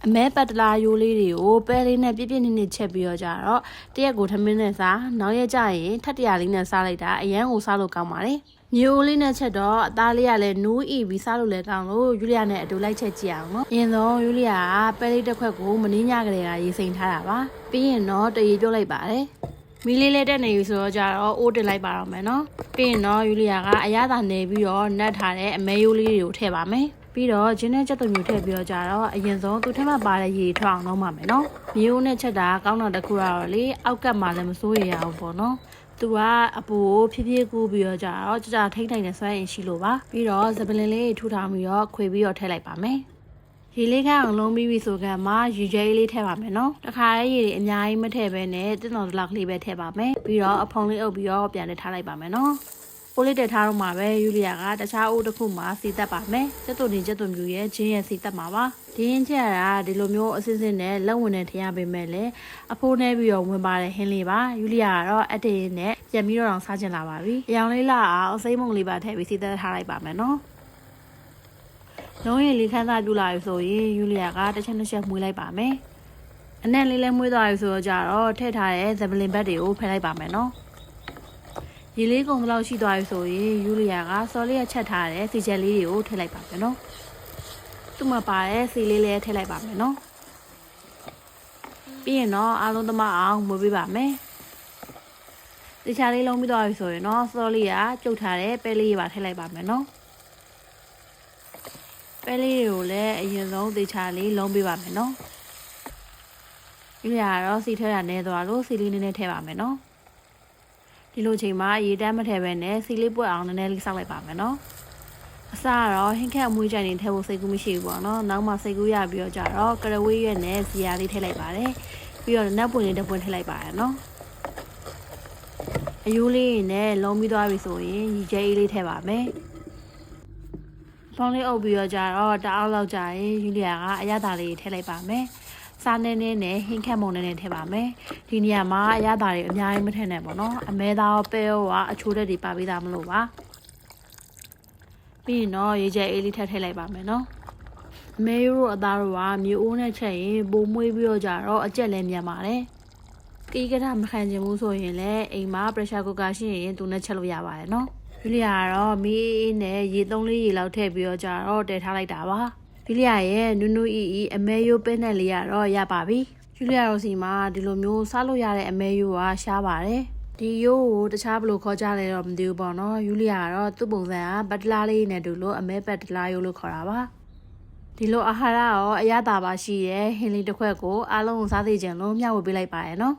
အမဲပတ်တလားရိုးလေးတွေကိုပဲလေးနဲ့ပြည့်ပြည့်နစ်နစ်ချက်ပြီးတော့ကြတော့တရက်ကိုထမင်းနဲ့စားနောက်ရက်ကျရင်ထပ်တရာလေးနဲ့စားလိုက်တာအရန်ကိုစားလို့ကောင်းပါတယ်မျိုးလေးနဲ့ချက်တော့အသားလေးကလည်းနူးဤပြီးစားလို့လည်းကောင်းလို့ယူလီယာနဲ့အတူလိုက်ချက်ကြည့်အောင်နော်အရင်ဆုံးယူလီယာကပဲလေးတစ်ခွက်ကိုမင်းညကလေးကရေစိမ်ထားတာပါပြီးရင်တော့တရေပြုတ်လိုက်ပါတယ်မီလေးလေးတက်နေပြီဆိုတော့ကြတော့အိုးတင်လိုက်ပါတော့မယ်နော်ပြီးရင်တော့ယူလီယာကအရသာနေပြီးတော့နတ်ထားတဲ့အမဲရိုးလေးတွေကိုထည့်ပါမယ်ပြီးတော့ဂျင်းနဲ့ချက်သွမျိုးထည့်ပြီးတော့ကြတော့အရင်ဆုံးသူ့ထဲမှာပါတဲ့ရေထွက်အောင်လုပ်ပါမယ်နော်မျိုးနဲ့ချက်တာကောင်းတာတခုတော့လေအောက်ကမှလည်းမစိုးရအောင်ပေါ့နော်သူကအပူကိုဖြည်းဖြည်းကူးပြီးတော့ကြတော့ကြထိမ့်ထိုင်နေဆွဲရင်ရှိလို့ပါပြီးတော့စပလင်လေးထူထောင်ပြီးတော့ခွေပြီးတော့ထည့်လိုက်ပါမယ်ရေလေးခန့်အောင်လုံးပြီးပြီဆိုကမှရေကျဲလေးထည့်ပါမယ်နော်တခါလေးရေအများကြီးမထည့်ဘဲနဲ့တင်းတော်တလောက်ကလေးပဲထည့်ပါမယ်ပြီးတော့အဖုံလေးအုပ်ပြီးတော့ပြန်ထည့်ထားလိုက်ပါမယ်နော်ပိုးလေးတက်ထားတော့မှာပဲယူလီယာကတခြားအိုးတစ်ခုမှာစီတက်ပါမယ်ကျက်သွန်မျိုးရဲ့ဂျင်းရဲ့စီတက်မှာပါဒီရင်ချက်ရတာဒီလိုမျိုးအစစ်စစ်နဲ့လက်ဝင်နဲ့ထရပေးမယ်လေအဖိုးနဲ့ပြီးတော့ဝင်ပါတယ်ဟင်းလေးပါယူလီယာကတော့အတေးနဲ့ပြန်ပြီးတော့စားချင်လာပါပြီအရောင်လေးလာအောင်စိမ့်မုံလေးပါထည့်ပြီးစီတက်ထားလိုက်ပါမယ်နော်လုံးရင်လေးခန်းစားပြူလာပြီဆိုရင်ယူလီယာကတစ်ချက်မွေးလိုက်ပါမယ်အနက်လေးလည်းမွေးသွားပြီဆိုတော့ကြတော့ထည့်ထားတဲ့ဇပလင်ဘက်တွေကိုဖယ်လိုက်ပါမယ်နော်ရေလေးကုန်တော့ရှိသွားပြီဆိုရင်ယူလီယာကစော်လေးရချက်ထားတဲ့စီချက်လေးတွေကိုထည့်လိုက်ပါမယ်နော်သူ့မှာပါတဲ့စီလေးလည်းထည့်လိုက်ပါမယ်နော်ပြီးရင်တော့အားလုံးသမားအောင်မွေးပေးပါမယ်တခြားလေးလုံးပြီးသွားပြီဆိုရင်တော့စော်လေးကကျုပ်ထားတဲ့ပဲလေးပါထည့်လိုက်ပါမယ်နော်ပဲလေးတွေကိုလည်းအရင်ဆုံးတခြားလေးလုံးပေးပါမယ်နော်ယူလီယာကတော့စီထဲတာနဲသွားလို့စီလေးနည်းနည်းထည့်ပါမယ်နော်ဒီလိုချိန်မှာရေတန်းမထည့်ဘဲနဲ့စီလေးပွက်အောင်နည်းနည်းလေးစောက်လိုက်ပါမယ်နော်အစကတော့ဟင်းခက်အမွှေးကြိုင်နေထည့်ဖို့စိတ်ကူးမရှိဘူးပေါ့နော်နောက်မှစိတ်ကူးရပြီးတော့ကြတော့ကရဝေးရွက်နဲ့ဇီယာလေးထည့်လိုက်ပါတယ်ပြီးတော့နက်ပွင့်လေးတစ်ပွင့်ထည့်လိုက်ပါတယ်နော်အယိုးလေးနဲ့လုံးပြီးသွားပြီဆိုရင်ရေကျဲအေးလေးထည့်ပါမယ်ဖောင်းလေးအုပ်ပြီးတော့ကြတော့တအားလောက်ကြရင်ယူလီယာကအရသာလေးထည့်လိုက်ပါမယ်စားနေနဲ့ဟင်းခက်မုံနဲ့ထည့်ပါမယ်ဒီနေရာမှာအရသာတွေအများကြီးမထည့်နဲ့ပေါ့နော်အမဲသားပဲရောကအချိုးတက်တွေပါပေးတာမလို့ပါပြီးရင်တော့ရေကျဲအေးလေးထည့်လိုက်ပါမယ်နော်အမဲရိုးအသားတို့ကမြေအိုးနဲ့ချက်ရင်ပိုမွေးပြီးတော့ကြတော့အကျက်လည်းမြန်ပါတယ်ကီးကထမခံချင်ဘူးဆိုရင်လည်းအိမ်မှာ pressure cooker ရှိရင်သူနဲ့ချက်လို့ရပါတယ်နော်ယူလီယာကတော့မီးအေးနဲ့ရေ3-4ရေလောက်ထည့်ပြီးတော့ကြတော့တည်ထားလိုက်တာပါယူလီယာရဲ့နူးနူးအီအမဲရိုးပဲနဲ့လေးရတော့ရပါပြီယူလီယာတို့စီမှာဒီလိုမျိုးစားလို့ရတဲ့အမဲရိုးကရှားပါတယ်ဒီရိုးကိုတခြားဘယ်လိုခေါ်ကြလဲတော့မသိဘူးပေါ့နော်ယူလီယာကတော့သူ့ပုံစံကဘတ်တလားလေးနဲ့တူလို့အမဲပတ်တလားရိုးလို့ခေါ်တာပါဒီလိုအာဟာရရောအရသာပါရှိရဲ့ဟင်းလေးတစ်ခွက်ကိုအားလုံးစားသိကြလို့မျှဝေပေးလိုက်ပါရနော်